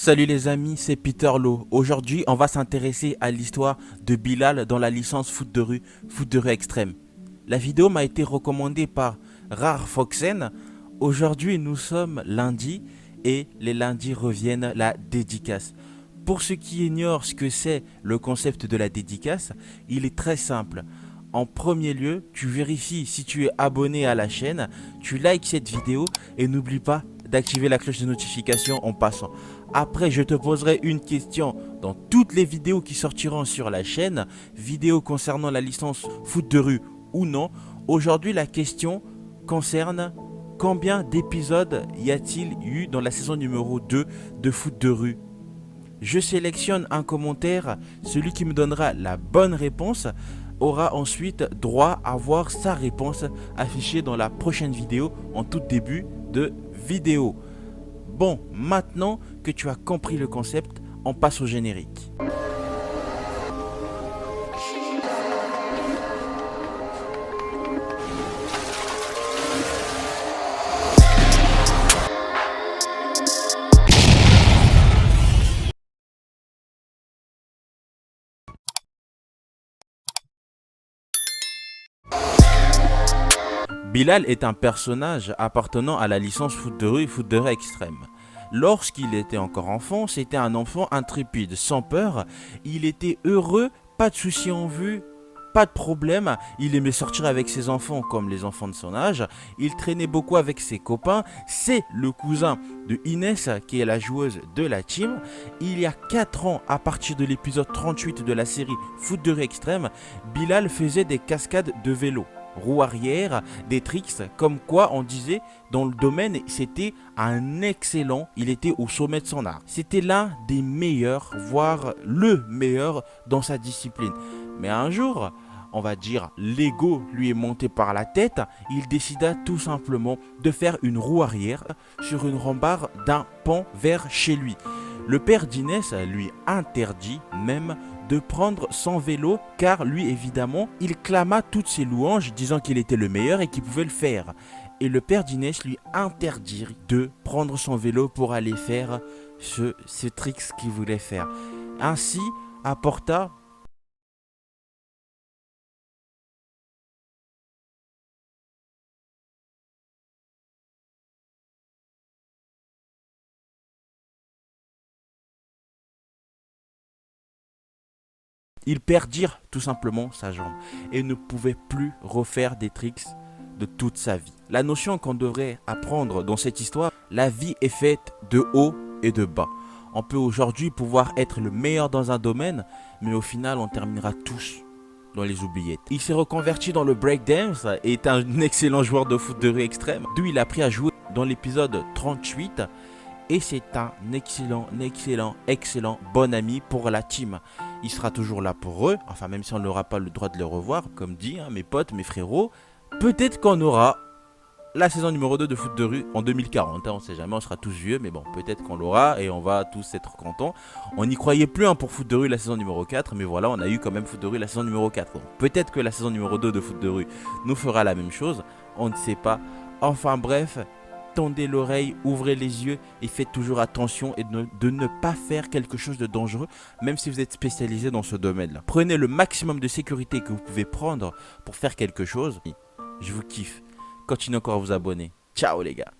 Salut les amis, c'est Peter Lowe. Aujourd'hui, on va s'intéresser à l'histoire de Bilal dans la licence foot de rue extrême. La vidéo m'a été recommandée par Rar Foxen. Aujourd'hui, nous sommes lundi et les lundis reviennent la dédicace. Pour ceux qui ignorent ce que c'est le concept de la dédicace, il est très simple. En premier lieu, tu vérifies si tu es abonné à la chaîne, tu likes cette vidéo et n'oublie pas d'activer la cloche de notification en passant. Après, je te poserai une question dans toutes les vidéos qui sortiront sur la chaîne, vidéos concernant la licence foot de rue ou non. Aujourd'hui, la question concerne combien d'épisodes y a-t-il eu dans la saison numéro 2 de foot de rue. Je sélectionne un commentaire, celui qui me donnera la bonne réponse aura ensuite droit à voir sa réponse affichée dans la prochaine vidéo en tout début de vidéo. Bon, maintenant que tu as compris le concept, on passe au générique. Bilal est un personnage appartenant à la licence foot de rue et foot de rue extrême. Lorsqu'il était encore enfant, c'était un enfant intrépide, sans peur, il était heureux, pas de soucis en vue, pas de problème, il aimait sortir avec ses enfants comme les enfants de son âge, il traînait beaucoup avec ses copains, c'est le cousin de Inès qui est la joueuse de la team. Il y a 4 ans, à partir de l'épisode 38 de la série foot de rue extrême, Bilal faisait des cascades de vélo. Roue arrière, des tricks, comme quoi on disait dans le domaine c'était un excellent, il était au sommet de son art. C'était l'un des meilleurs, voire le meilleur dans sa discipline. Mais un jour, on va dire l'ego lui est monté par la tête, il décida tout simplement de faire une roue arrière sur une rambarde d'un pont vers chez lui. Le père d'Inès lui interdit même de prendre son vélo car lui évidemment il clama toutes ses louanges disant qu'il était le meilleur et qu'il pouvait le faire. Et le père d'Inès lui interdit de prendre son vélo pour aller faire ce trick qu'il voulait faire. Ainsi apporta ils perdirent tout simplement sa jambe et ne pouvaient plus refaire des tricks de toute sa vie. La notion qu'on devrait apprendre dans cette histoire, la vie est faite de haut et de bas. On peut aujourd'hui pouvoir être le meilleur dans un domaine, mais au final on terminera tous dans les oubliettes. Il s'est reconverti dans le breakdance et est un excellent joueur de foot de rue extrême, d'où il a appris à jouer dans l'épisode 38. Et c'est un excellent bon ami pour la team. Il sera toujours là pour eux, enfin même si on n'aura pas le droit de le revoir, comme dit, mes potes, mes frérots. Peut-être qu'on aura la saison numéro 2 de foot de rue en 2040, on sait jamais, on sera tous vieux, mais bon, peut-être qu'on l'aura et on va tous être contents. On n'y croyait plus pour foot de rue la saison numéro 4, mais voilà, on a eu quand même foot de rue la saison numéro 4. Donc, peut-être que la saison numéro 2 de foot de rue nous fera la même chose, on ne sait pas. Enfin bref, tendez l'oreille, ouvrez les yeux et faites toujours attention et de ne pas faire quelque chose de dangereux, même si vous êtes spécialisé dans ce domaine-là. Prenez le maximum de sécurité que vous pouvez prendre pour faire quelque chose. Je vous kiffe. Continuez encore à vous abonner. Ciao les gars.